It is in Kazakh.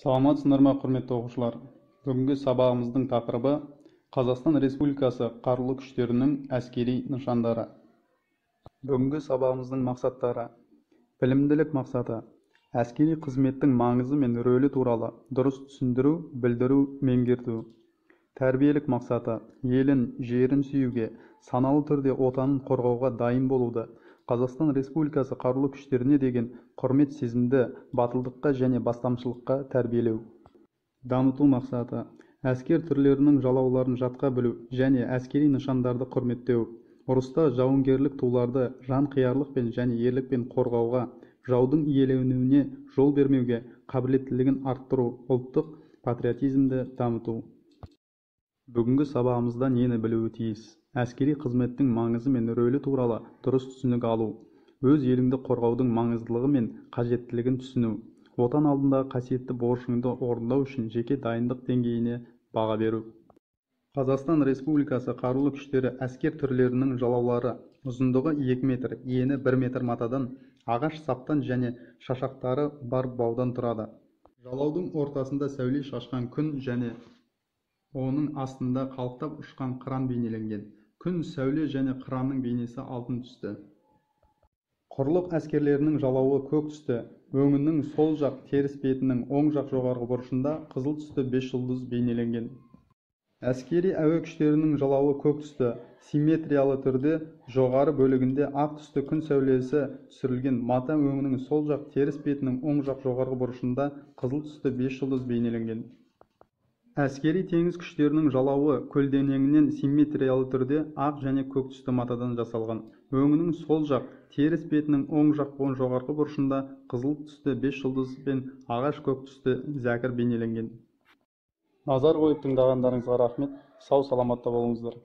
Саламатсыздар ма, құрметті оқушылар? Бүгінгі сабағымыздың тақырыбы Қазақстан Республикасы қарулы күштерінің әскери нышандары. Бүгінгі сабағымыздың мақсаттары: білімділік мақсаты әскери қызметтің маңызы мен рөлі туралы дұрыс түсіндіру, білдіру, меңгерту. Тәрбиелік мақсаты елін, жерін сүюге, саналы түрде отанын қорғауға дайын болуды, Қазақстан Республикасы қарулы күштеріне деген құрмет сезімді батылдыққа және бастамшылыққа тәрбиелеу. Дамыту мақсаты әскер түрлерінің жалауларын жатқа білу және әскери нышандарды құрметтеу. Ұрыста жауынгерлік туларды жанқиярлықпен және ерлікпен қорғауға, жаудың иеленуіне жол бермеуге қабілеттілігін арттыру, ұлттық патриотизмді дамыту. Бүгінгі сабағымызда нені білуі тиіс? Әскери қызметтің маңызы мен рөлі туралы дұрыс түсінік алу, өз еліңді қорғаудың маңыздылығы мен қажеттілігін түсіну, отан алдындағы қасиетті борышыңды орындау үшін жеке дайындық деңгейіне баға беру. Қазақстан Республикасы қарулы күштері әскер түрлерінің жалаулары ұзындығы 2 метр, ені 1 метр матадан, ағаш саптан және шашақтары бар баудан тұрады. Жалаудың ортасында сәуле шашқан күн және оның астында қалықтап ұшқан қыран бейнеленген. Күн, сәуле және қыранның бейнесі алтын түсті. Құрлық әскерлерінің жалауы көк түсті. Өңінің сол жақ теріс бетінің оң жақ жоғарғы бұрышында қызыл түсті 5 жұлдыз бейнеленген. Әскери әуе күштерінің жалауы көк түсті. Симметриялы түрде жоғары бөлігінде ақ түсті күн сәулесі түсірілген. Мата өңінің сол жақ теріс бетінің оң жақ жоғарғы бұрышында қызыл түсті 5 жұлдыз бейнеленген. Әскери теңіз күштерінің жалауы көлденеңінен симметриялы түрде ақ және көк түсті матадан жасалған. Өңінің сол жақ теріс бетінің оң жақ жоғарғы бұрышында қызыл түсті 5 жұлдыз бен ағаш көк түсті зәкір бейнеленген. Назар қойып тыңдағандарыңызға рахмет. Сау саламатта болыңыздар.